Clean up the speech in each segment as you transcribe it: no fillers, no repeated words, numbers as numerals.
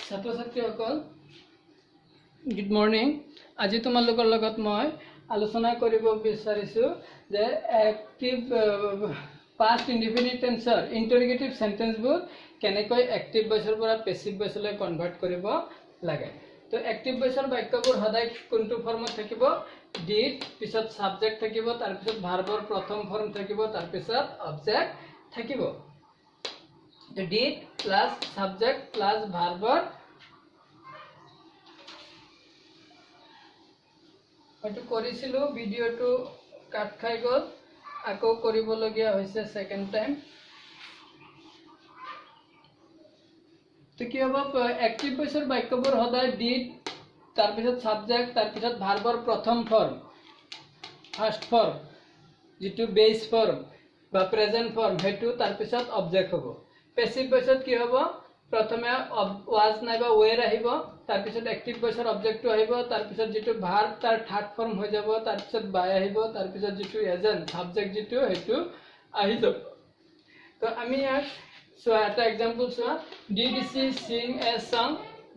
ছাত্ৰ ছাত্ৰীসকল good morning. আজি তোমালোকৰ লগত মই আলোচনা কৰিব বিচাৰিছোঁ যে এক্টিভ পাষ্ট ইনডিফিনিট টেন্সৰ ইণ্টাৰগেটিভ সেন্টেন্সবোৰ কেনেকৈ এক্টিভ ভয়েসৰ পৰা পেসিভ ভয়েসলৈ কনভাৰ্ট কৰিব লাগে। তো এক্টিভ ভয়েসৰ বাক্যবোৰ সদায় কোনটো ফৰ্মত থাকিব? ডিড, পিছত সাবজেক্ট থাকিব, তাৰ পিছত ভাৰ্বৰ প্ৰথম ফৰ্ম থাকিব, তাৰ পিছত অবজেক্ট থাকিব। তো ডিড প্লাস সাবজেক্ট প্লাস ভাৰ্বৰ হয়তো কৰিছিলো, ভিডিওটো কাট খাই গ'ল, আকৌ কৰিবলগীয়া হৈছে সেকেন্ড টাইম। তো কি হ'ব? এক্টিভ ভয়েসৰ বাক্যবোৰ সদায় ডিড, তাৰ পিছত সাবজেক্ট, তাৰ পিছত ভাৰ্বৰ প্ৰথম ফৰ্ম ফাৰ্স্ট ফৰ্ম যেটো বেস ফৰ্ম বা প্ৰেজেন্ট ফৰ্ম হেতু, তাৰ পিছত অবজেক্ট হ'ব। পেসিভ ভয়েসত কি হ'ব? প্ৰথমে ওয়াজ নাইবা ওয়েৰ আহিব, তাৰ পিছত এক্টিভ ভয়েসৰ অবজেক্টটো আহিব, তাৰ পিছত যেটো ভাৰ্ব তাৰ থাৰ্ড ফৰ্ম হৈ যাব, তাৰ পিছত বাই আহিব, তাৰ পিছত যেটো এজেন্ট সাবজেক্ট যেটো হেতু আহি যাব। তো আমি ইয়াক চোৱা এটা এক্সাম্পল চোৱা। Did she sing a song,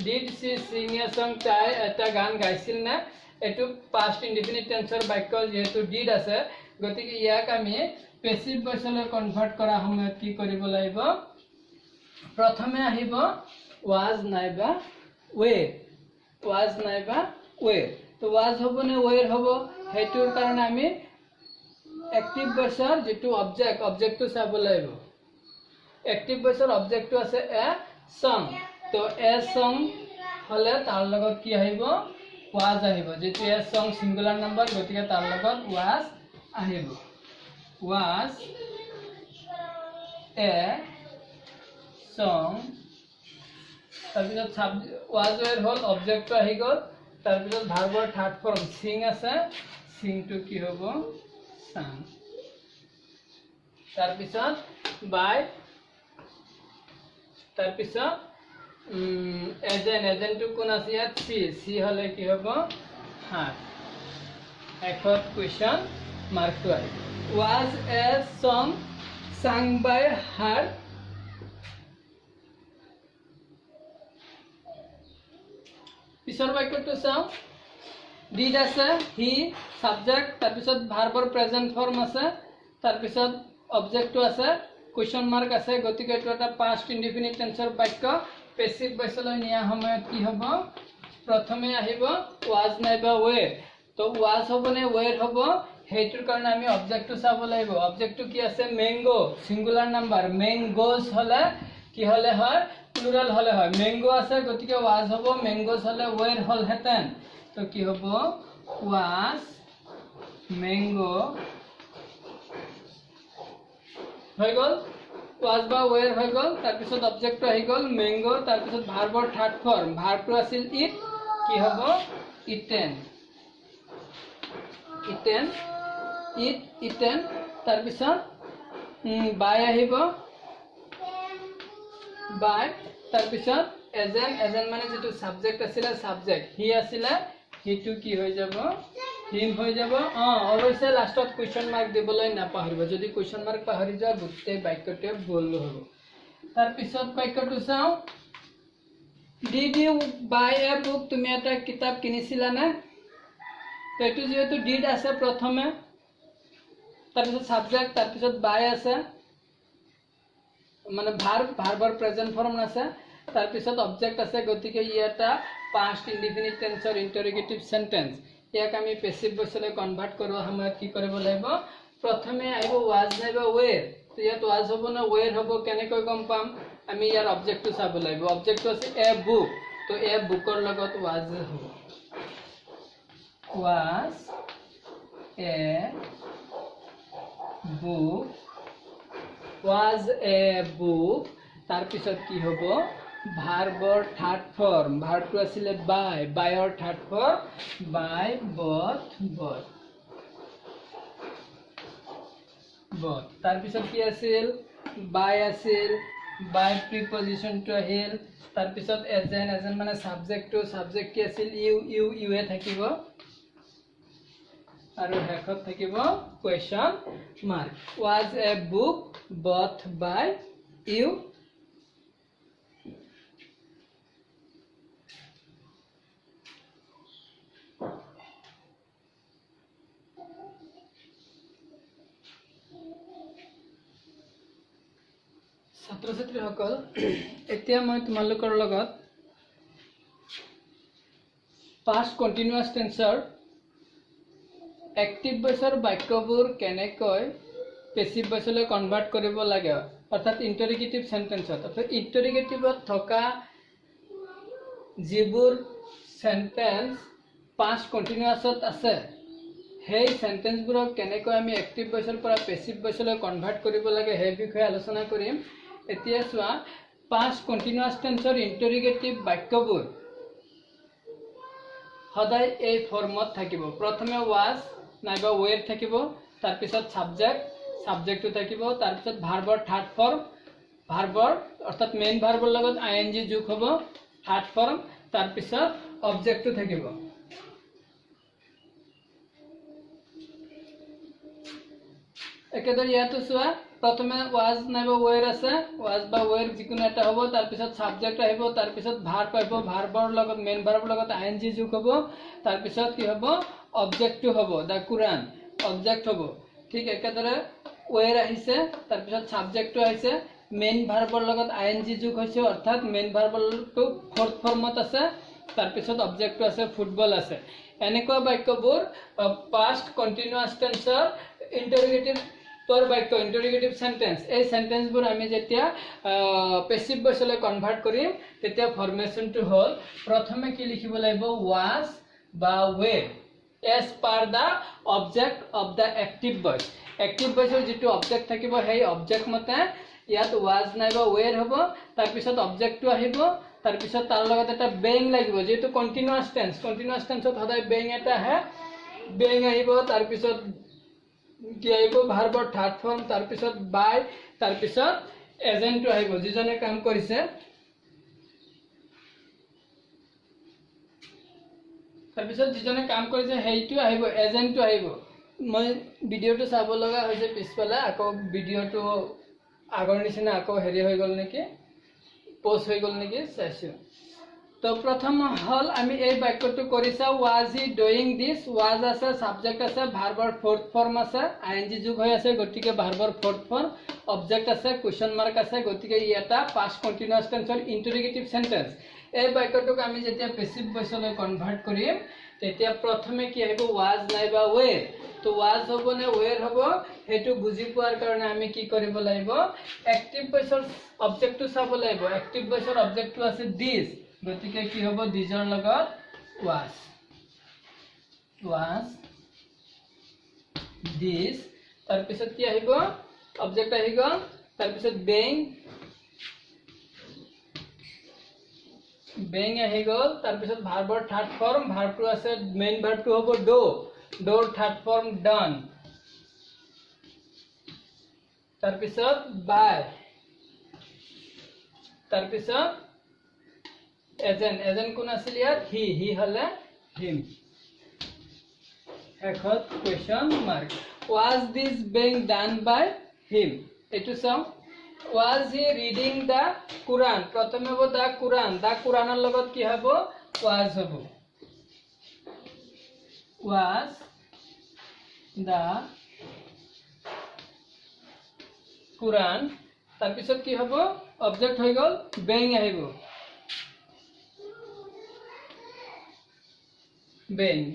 did she sing a song, তাই এটা গান গাইছিল না? এটো পাষ্ট ইনডিফিনিট টেন্সৰ বাক্য, যেহেতু ডিড আছে গতিকে ইয়াক আমি পেসিভ ভয়েসলৈ কনভাৰ্ট কৰা সময়ত কি কৰিব লাগিব? প্ৰথমে আহিব ওয়াজ নাইবা ওয়েৰ, ওয়াজ নাইবা ওয়েৰ। তো ওয়াজ হ'ব নে ওয়েৰ হ'ব হেতুৰ কাৰণে আমি এক্টিভ ভয়েসৰ যেটো অবজেক্টটো চাব লাগিব। এক্টিভ ভয়েসৰ অবজেক্টটো আছে এ সং। তো এ সং হলে তাৰ লগত কি আহিব? ওয়াজ আহিব। যেটো এ সং সিঙ্গুলাৰ নাম্বাৰ গতিকে তাৰ লগত ওয়াজ আহিব। ওয়াজ এ সং, তাৰপিছত ওয়াজ ওয়েৰ হল, অবজেক্টটো আহি গ'ল, তাৰপিছত ভাৰ্বৰ থাৰ্ড ফৰ্ম সিং আছে, সিংটো কি হ'ব? সাং। তাৰপিছত বাই, তাৰপিছত এজেন্টটো কোন আছে ইয়াত? সি, সি হলে কি হ'ব? হাত। এখত কুৱেশ্যন মাৰ্কটো আহিব। ওয়াজ এ সং সাং বাই হাৰ। পিছৰ বাক্যটো চাও। ডিড আছে, হি সাবজেক্ট, তাৰ পিছত ভাৰ্বৰ প্ৰেজেন্ট ফৰ্ম আছে, তাৰ পিছত অবজেক্টটো আছে, কুৱেশ্যন মাৰ্ক আছে, গতিকে এটো এটা পাষ্ট ইনডিফিনিট টেন্সৰ বাক্য। পেসিভ ভয়েসলৈ নিয়া সময়ত কি হ'ব? প্ৰথমে আহিব ওয়াজ নাইবা ওয়েৰ। তো ওয়াজ হ'ব নে ওয়েৰ হ'ব হেতুৰ কাৰণে আমি অবজেক্টটো চাব লাগিব। অবজেক্টটো কি আছে? Mango, singular number. ম্যাঙ্গোস হলে কি হলে হয়? প্লুরাল হলে হয়। ম্যাঙ্গো আছে গতিকে ওয়াজ হ'ব, ম্যাঙ্গোস হলে ওয়েৰ হল হেতেন। তো কি হ'ব? ওয়াজ ম্যাঙ্গো হৈ গ'ল, ওয়াজ বা ওয়েৰ হৈ গ'ল, তাৰ পিছত অবজেক্টটো আহি গ'ল ম্যাঙ্গো, তাৰ পিছত ভাৰ্বৰ থাৰ্ড ফৰ্ম, ভাৰ্বটো আছিল ইট, কি হ'ব? ইটেন। ইটেন, ইট, ইটেন, তাৰ পিছত বাই আহিব, বাই, তাৰ পিছত এজেন্ট, এজেন্ট মানে যেটো সাবজেক্ট আছিলে, সাবজেক্ট হি আছিলে, হিটো কি হৈ যাব? হিম হৈ যাব। অৱশ্যে লাষ্টত কুৱেশ্যন মাৰ্ক দিবলৈ নাপাহৰিব, যদি কুৱেশ্যন মাৰ্ক পাহৰি যোৱা গোটেই বাক্যটোৱে ভুল হ'ব। তাৰ পিছত বাক্যটো চাও। Did you buy a book, তুমি এটা কিতাপ কিনিছিলা না? তো এটো যেহেতু ডিড আছে প্ৰথমে, তাৰ পিছত সাবজেক্ট, তাৰ পিছত বাই আছে, মানে ভাৰ্বৰ প্ৰেজেন্ট ফৰ্ম আছে, তাৰ পিছত অবজেক্ট আছে, গতিকে ই এটা পাষ্ট ইনডিফিনিট টেন্সৰ ইন্টাৰগেটিভ সেন্টেন্স। ইয়াক আমি পেসিভ ভয়েসলৈ কনভাৰ্ট কৰোৱা সময়ত কি কৰিব লাগিব? প্ৰথমে আহিব ওয়াজ নাইবা ওয়েৰ। তো ইয়াত ওয়াজ হ'ব না ওয়েৰ হ'ব কেনেকৈ গম পাম? আমি ইয়াৰ অবজেক্টটো চাব লাগিব। অবজেক্টটো আছে এ বুক, তো এ বুকৰ লগত ওয়াজ হ'ব। ওয়াজ এ বুক, ওয়াজ এ বুক, তাৰ পিছত কি হ'ব? ভাৰ্বৰ থাৰ্ড ফৰ্ম, ভাৰ্বটো আছিলে বাই, বাইৰ থাৰ্ড ফৰ্ম বাই, বট, বট, বট। তাৰ পিছত কি আছিল? বাই আছিল, বাই প্ৰিপজিশনটো আহিল, তাৰ পিছত এজেন্ট, এজেন্ট মানে সাবজেক্টটো, সাবজেক্ট কি আছিল? ইউ, ইউ, ইউয়ে থাকিব, আৰু শেষত থাকিব question mark. Was A book bought by U. ছাত্ৰ ছাত্ৰীসকল এতিয়া মই তোমালোকৰ লগত past continuous tenseৰ एक्टिव वॉइसर वाक्यবোৰ কেনেকৈ পেসিভ ভয়েসলৈ কনভাৰ্ট কৰিব লাগে অৰ্থাৎ ইন্টাৰোগেটিভ সেন্টেন্সত অৰ্থাৎ ইন্টাৰোগেটিভত থকা যিবোৰ সেন্টেন্স পাস্ট কন্টিনিউয়াছত আছে সেই সেন্টেন্সবোৰক কেনেকৈ আমি एक्टिव ভয়েসৰ পৰা পেসিভ ভয়েসলৈ কনভাৰ্ট কৰিব লাগে সেই বিষয়ে আলোচনা কৰিম এতিয়া চোৱা পাস্ট কন্টিনিউয়াস টেন্সৰ ইন্টাৰোগেটিভ বাক্যবোৰ সদায় এই ফৰ্মত থাকিব প্ৰথমে ওয়াজ নাইবা ওয়েৰ থাকিব তাৰ পিছত সাবজেক্টটো থাকিব তাৰ পিছত ভাৰ্বৰ থাৰ্ড ফৰ্ম ভাৰ্বৰ অৰ্থাৎ মেইন ভাৰ্বৰ লগত আইএনজি যোগ হ'ব থাৰ্ড ফৰ্ম তাৰ পিছত অবজেক্টটো থাকিব একেদৰে ইয়াতো চোৱা প্ৰথমে ওয়াজ নাইবা ওয়ের আছে ওয়াজ বা ওয়ের যিকোনো এটা হ'ব তার পিছত সাবজেক্ট আহিব তার পিছত ভার্ব আহিব ভাৰ্বৰ লগত মেইন ভাৰ্বৰ লগত আইএনজি যোগ হ'ব তার পিছত কি হ'ব অবজেক্টটো হ'ব দা কুরআন অবজেক্ট হ'ব ঠিক একেদৰে ওয়েৰ আহিছে তাৰ পিছত সাবজেক্টটো আহিছে মেইন ভাৰ্বৰ লগত আইএনজি যোগ হৈছে অৰ্থাৎ মেইন ভাৰ্বটো ফোৰ্থ ফৰ্মত আছে তাৰ পিছত অবজেক্টটো আছে ফুটবল আছে এনেকুৱা বাক্যবোৰ পাস্ট কন্টিনিউয়াস টেন্সৰ ইন্টাৰোগেটিভ তোৰ বাক্য ইন্টাৰোগেটিভ সেন্টেন্স এই সেন্টেন্সবোৰ আমি যেতিয়া পেসিভ ভয়েসলৈ কনভাৰ্ট কৰিম তেতিয়া ফৰ্মেশনটো হ'ল প্ৰথমে কি লিখিব লাগিব ওয়াজ বা ওয়ের as per the object of the active voice active voice যেটো অবজেক্ট থাকিব সেই অবজেক্ট মতে ইয়াত ওয়াজ নাইবা ওয়ের হ'ব তাৰ পিছত অবজেক্টটো আহিব তাৰ পিছত তাৰ লগত এটা বেং লাগিব যেটো কন্টিনিউয়াস টেন্সত সদায় বেং এটা আহে বেং আহিব তাৰ পিছত কি আহিব ভাৰ্বৰ থাৰ্ড ফৰ্ম তাৰ পিছত বাই তাৰ পিছত এজেন্টটো আহিব যিজনে কাম কৰিছে তাৰ পিছত যিজনে কাম কৰিছে হেইটো আহিব এজেন্টটো আহিব মই ভিডিওটো চাব লগা হৈছে পিছফালে আকৌ ভিডিওটো আগৰ নিচিনা আকৌ হেৰি হৈ গল নেকি পোস্ট হৈ গল নেকি চাইছো তো প্ৰথম হল আমি এই বাক্যটো কৰিছা ওয়াজ হি ডুইং দিস ওয়াজ আছে সাবজেক্ট আছে ভাৰ্বৰ ফোৰ্থ ফৰ্ম আছে আইএনজি যোগ হৈ আছে গতিকে ভাৰ্বৰ ফোৰ্থ ফৰ্ম অবজেক্ট আছে কোৱেশ্চন মাৰ্ক আছে গতিকে ই এটা পাস্ট কন্টিনিউয়াস টেন্সৰ ইন্টাৰোগেটিভ সেন্টেন্স এই বাক্যটোক আমি যেতিয়া পেসিভ ভয়েসলৈ কনভাৰ্ট কৰিম তেতিয়া প্ৰথমে কি আহিব ওয়াজ নাইবা ওয়ের তো ওয়াজ হ'ব নে ওয়ের হ'ব হেতু বুজি পোৱাৰ কাৰণে আমি কি কৰিব লাগিব एक्टिव ভয়েসৰ অবজেক্টটো চাব লাগিব एक्टिव ভয়েসৰ অবজেক্টটো আছে দিস গতিকে কি হ'ব দিজৰ লগত ওয়াজ দিস তাৰ পিছত কি আহিব অবজেক্ট আহিব তাৰ পিছত বেং আহি গল তাৰ পিছত ভাৰ্বৰ থাৰ্ড ফৰ্ম ভাৰ্বটো আছে মেইন ভাৰ্বটো হ'ব ডোৰ থাৰ্ড ফৰ্ম ডান তাৰ পিছত বাই তাৰ পিছত এজেন্ট কোন আছিল ইয়াত হি হলে হিম শেষত কোৱেশ্চন মাৰ্ক ওয়াজ দিস বেং ডান বাই হিম এটো চাও was he reading the Quran প্রথমে হ'ব দা কুৰআনৰ লগত কি হ'ব was হ'ব was the Quran তাৰ পিছত কি হ'ব অবজেক্ট হৈ গল বেং আহিব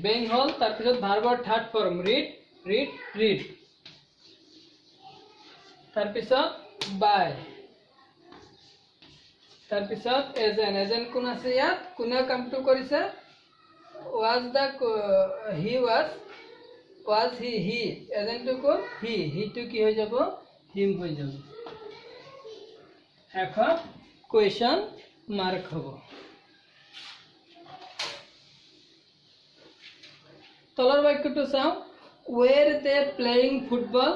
বেং হল তাৰ পিছত ভাৰ্বৰ থাৰ্ড ফৰ্ম ৰিড তাৰ পিছত বাই তাৰ পিছত এজেন্ট কোন আছে ইয়াত কোনে কামটো কৰিছে ওয়াজ দা হি এজেন্টটো কোন হিটো কি হৈ যাব হিম হৈ যাব এখন কোৱেশ্চন মাৰ্ক হ'ব তলৰ বাক্যটো চাও ওয়েৰ দে প্লেইং ফুটবল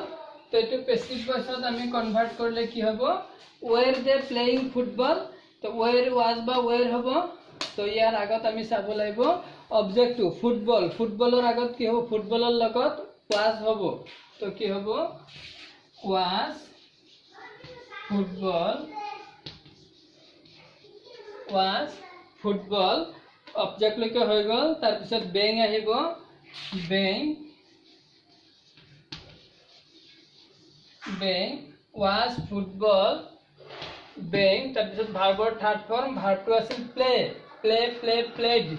তো এটো পেসিভ ভয়েসত আমি কনভার্ট করলে কি হবে ওয়ের দে প্লেইং ফুটবল তো ওয়ের ওয়াজ বা ওয়ের হবে তো ইয়ার আগত আমি চাব লাগিব অবজেক্টটো ফুটবলৰ আগত কি হ'ব ফুটবলৰ লগত ওয়াজ হ'ব তো কি হ'ব ওয়াজ ফুটবল অবজেক্ট লৈকে হৈ গল তাৰ পিছত বেং আহিব বেং was football বেইং তাৰপিছত ভাৰ্বৰ থাৰ্ড ফৰ্ম ভাৰ্বটো আছিল play play play played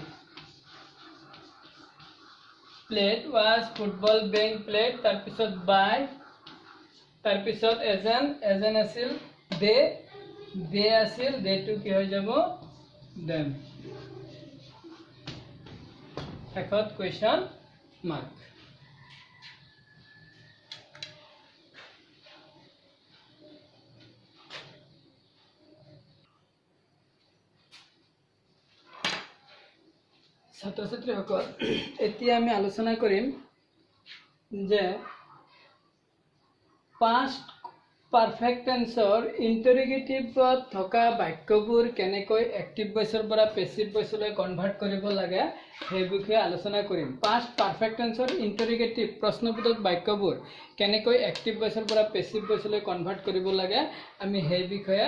played was football being played তাৰপিছত বাই তাৰপিছত এজন আছিল দে আছিল দেটো কি হৈ যাব দেম শেষত কুৱেশ্যন মাৰ্ক ছাত্ৰ ছাত্ৰীসকল এতিয়া আমি আলোচনা কৰিম যে past perfect tenseৰ ইন্টাৰগেটিভত থকা বাক্যবোৰ কেনেকৈ এক্টিভ ভইচৰ পৰা পেসিভ ভইচলৈ কনভাৰ্ট কৰিব লাগে সেই বিষয়ে আলোচনা কৰিম past perfect tenseৰ ইন্টাৰগেটিভ প্ৰশ্নবোধক বাক্যবোৰ কেনেকৈ এক্টিভ ভইচৰ পৰা পেসিভ ভইচলৈ কনভাৰ্ট কৰিব লাগে আমি সেই বিষয়ে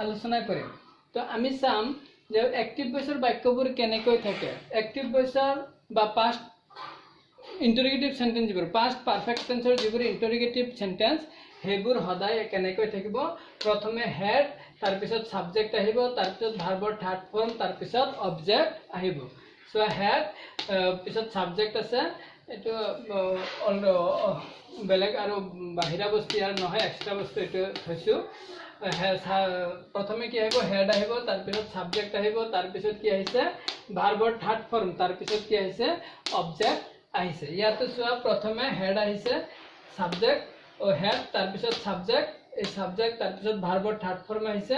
আলোচনা কৰিম তো আমি চাম যে এক্টিভ ভইচৰ বাক্যবোৰ কেনেকৈ থাকে এক্টিভ ভইচৰ বা past ইন্টাৰগেটিভ সেন্টেন্সবোৰ past perfect tenseৰ যিবোৰ ইন্টাৰগেটিভ সেন্টেন্স হেবোৰ হদাই কেনেকৈ থাকিব প্ৰথমে হেড তাৰ পিছত সাবজেক্ট আহিব তাৰ পিছত ভাৰ্বৰ থাৰ্ড ফৰ্ম তাৰ পিছত অবজেক্ট আহিব সো হেড পিছত সাবজেক্ট আছে এটো বেলেগ আৰু বাহিৰা বস্তু আৰু নহয় এক্সট্ৰা বস্তু এটো থৈছো প্ৰথমে কি আহিব হেড আহিব তাৰ পিছত সাবজেক্ট আহিব তাৰ পিছত কি আহিছে ভাৰ্বৰ থাৰ্ড ফৰ্ম তাৰ পিছত কি আহিছে অবজেক্ট আহিছে ইয়াতে সোৱা প্ৰথমে হেড আহিছে সাবজেক্ট ও হেড তাৰ পিছত সাবজেক্ট এই সাবজেক্ট তাৰ পিছত ভাৰ্বৰ থাৰ্ড ফৰ্ম আহিছে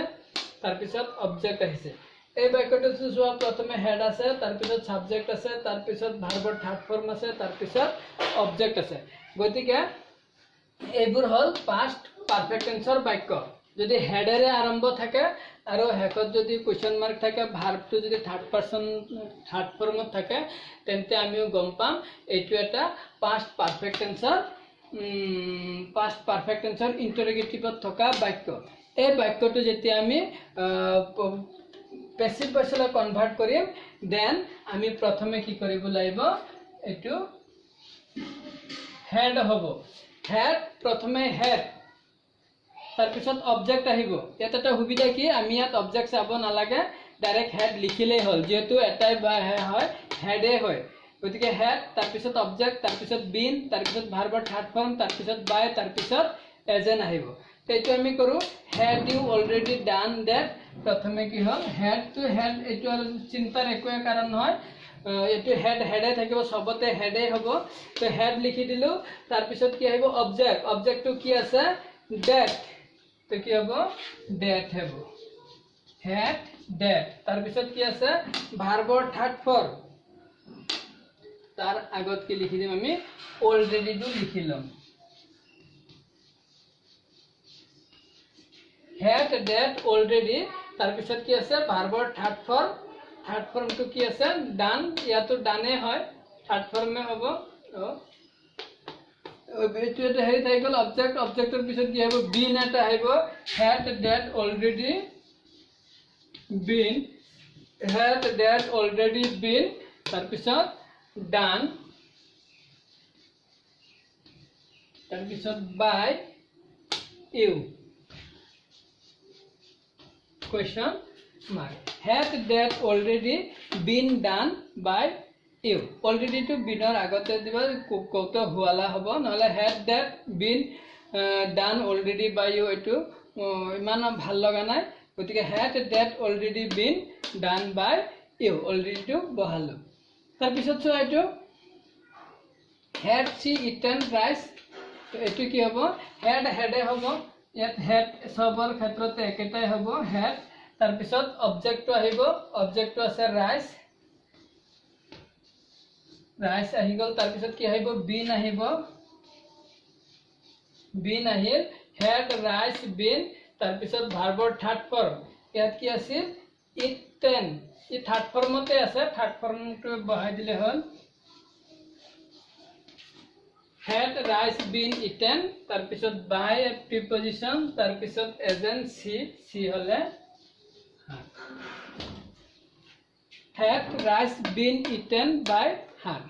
তাৰ পিছত অবজেক্ট আহিছে এই বাক্যটো সোৱা প্ৰথমে হেড আছে তাৰ পিছত সাবজেক্ট আছে তাৰ পিছত ভাৰ্বৰ থাৰ্ড ফৰ্ম আছে তাৰ পিছত অবজেক্ট আছে গতিকে এইবোৰ হল past perfect tenseৰ বাক্য যদি হেডেৰে আৰম্ভ থাকে আৰু হেকত যদি কোৱেশ্চন মাৰ্ক থাকে ভাৰ্বটো যদি থাৰ্ড পাৰসন থাৰ্ড ফৰ্মত থাকে তেন্তে আমিও গম পাম এইটো এটা past perfect tenseৰ past perfect tenseৰ ইন্টাৰগেটিভত থকা বাক্য এই বাক্যটো যেতিয়া আমি পেসিভ ভইচলৈ কনভাৰ্ট কৰিম দেন আমি প্ৰথমে কি কৰিব লাগিব এটো হেড হ'ব হেড প্ৰথমে হেড তাৰ পিছত অবজেক্ট আহিব ইয়াত এটা সুবিধা কি আমি ইয়াত অবজেক্ট চাব নালাগে ডাইৰেক্ট হেড লিখিলেই হ'ল যেহেতু এটাই হয় হেডে হয় গতিকে হেড তাৰ পিছত অবজেক্ট তাৰ পিছত বিন তাৰ পিছত ভাৰ্বৰ থাৰ্ড ফৰ্ম তাৰ পিছত বাই তাৰ পিছত এজেন আহিব তেটো আমি কৰো had you already done that প্ৰথমে কি হ'ল হেড টু হেড এটো আৰু চিন্তাৰ একোৱে কাৰণ নহয় এটো হেডে থাকিব সবতে হেডে হ'ব তো হেড লিখি দিলো তাৰ পিছত কি আহিব অবজেক্টটো কি আছে দ্যাট তো কি হ'ব দ্যাট হ'ব হেড দ্যাট তাৰ পিছত কি আছে ভাৰ্বৰ থাৰ্ড ফৰ্ম তার আগত কি লিখি দিম আমি অলরেডি টু লিখি লম হ্যাড দ্যাট অলরেডি তার পিছত কি আছে ভাৰ্বৰ থাৰ্ড ফৰ্ম তো কি আছে ডান ইয়াতো ডানে হয় থাৰ্ড ফৰ্মে হ'ব এটো এটা হেৰি থাকি গল অবজেক্টৰ পিছত কি হ'ব বিন এটা আহিব হ্যাড দ্যাট অলৰেডি বিন তাৰ পিছত done তাৰ পিছত by you question mark had that already been done by you already to binor আগতে দিবা কত হোৱালা হ'ব নহলে had that been done already by you এটো ইমান ভাল লগা নাই গতিকে had that already been done by you already to বহালো তাৰ পিছত সো এটো had she eaten rice তো এটো কি হ'ব হেডে হ'ব ইয়াত হেড সবৰ ক্ষেত্ৰতে একেটাই হ'ব হেড তাৰ পিছত অবজেক্টটো আহিব অবজেক্টটো আছে ৰাইস আহি গল তাৰ পিছত কি আহিব বিন আহিল হেড ৰাইস বিন তাৰ পিছত ভাৰ্বৰ থাৰ্ড ফৰ্ম ইয়াত কি আছিল ইটেন ই থাৰ্ড ফৰ্মতে আছে থাৰ্ড ফৰ্মটো বহাই দিলে হ'ল had rice been eaten তাৰ পিছত by a preposition তাৰ পিছত agent she হলে had rice been eaten by her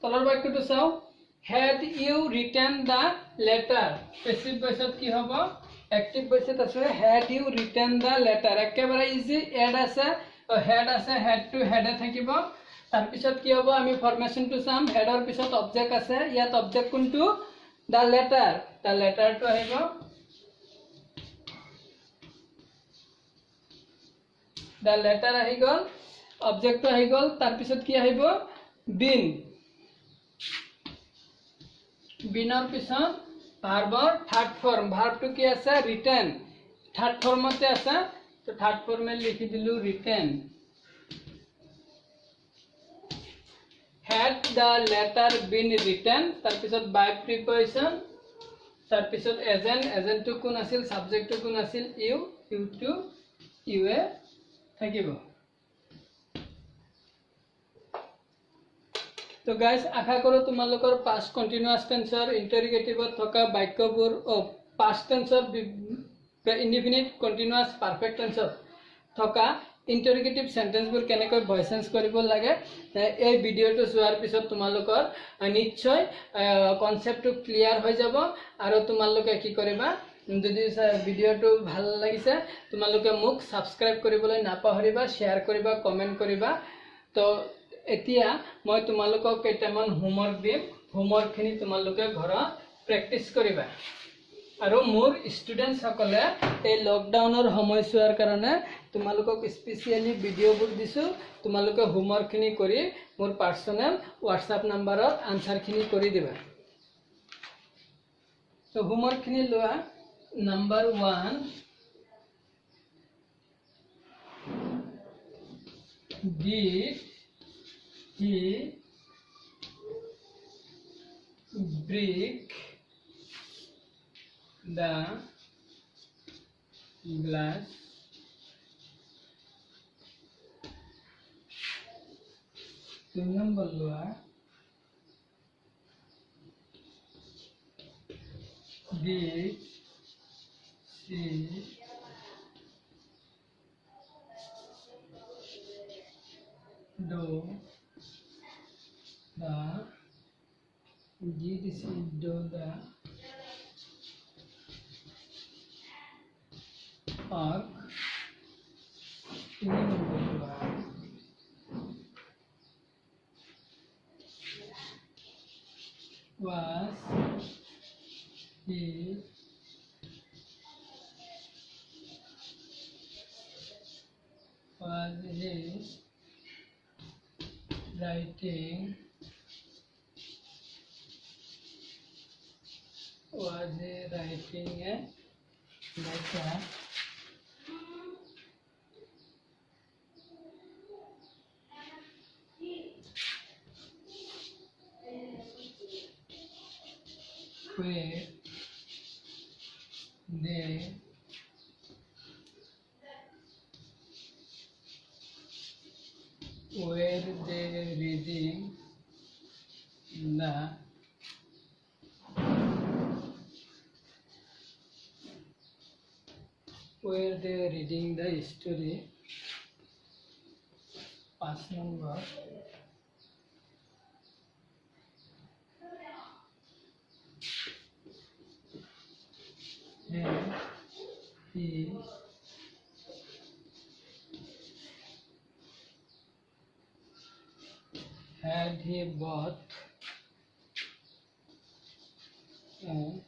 তলৰ বাক্যটো চাও had you written the letter passive voice কি হ'ব active voice আছে had you written the letter একেবাৰে ইজি add আছে had আছে had to had থাকিব তাৰ পিছত কি হ'ব আমি ফৰমেশন টু চাম head ৰ পিছত অবজেক্ট আছে ইয়াত অবজেক্ট কোনটো the letter টো আহিব the letter আহি গল অবজেক্ট টো আহি গল তাৰ পিছত কি আহিব been বিনৰ পিছত ভাৰ্বৰ থাৰ্ড ফৰ্ম ভাৰ্বটো কি আছে ৰিটেন থাৰ্ড ফৰ্মতে আছে তো থাৰ্ড ফৰ্মে লিখি দিলু written had the letter been written তাৰ পিছত বাই প্ৰিপজিশন তাৰ পিছত এজেন্ট টো কোন আছিল সাবজেক্ট টো কোন আছিল ইউ টু ইউ এ থাকিব তো গাইস আশা কৰো তোমালোকৰ পাস্ট কন্টিনিউয়াস টেন্সৰ ইন্টাৰগেটিভত থকা বাক্যবোৰ পাস্ট টেন্সৰ ইনডিফিনিট কন্টিনিউয়াস পাৰফেক্ট টেন্সৰ থকা ইন্টাৰগেটিভ সেন্টেন্সবোৰ কেনেকৈ ভয়েস চেঞ্জ কৰিব লাগে এই ভিডিওটো চোৱাৰ পিছত তোমালোকৰ নিশ্চয় কনসেপ্টটো ক্লিয়াৰ হৈ যাব আৰু তোমালোকে কি কৰিবা যদি ভিডিওটো ভাল লাগিছে তোমালোকে মোক সাবস্ক্ৰাইব কৰিবলৈ নাপাহৰিবা শেয়াৰ কৰিবা কমেন্ট কৰিবা তো এতিয়া মই তোমালোকক কেইটামান হোমৱৰ্ক দিম হোমৱৰ্কখিনি তোমালোকে ঘৰত প্ৰেক্টিস কৰিবা আৰু মোৰ ষ্টুডেন্টস সকলে এই লকডাউনৰ সময়ছোৱাৰ কাৰণে তোমালোকক স্পেশালি ভিডিওবোৰ দিছো তোমালোকে হোমৱৰ্কখিনি কৰি মোৰ পাৰ্সোনাল WhatsApp নম্বৰত আনসাৰখিনি কৰি দিবা তো হোমৱৰ্কখিনি লোৱা number 1 did he break the glass number did she do the work was he writing a letter where they reading the story past number and he had he bought and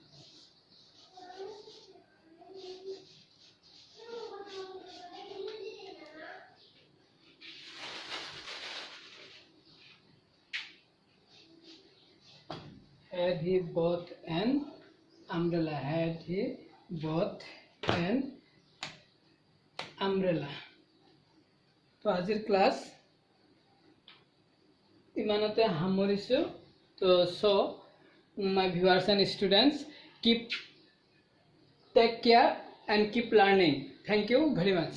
had he bought an umbrella had he bought an umbrella তো আজিৰ class ইমানতে সামৰিছো তো so my viewers and students take care and keep learning thank you very much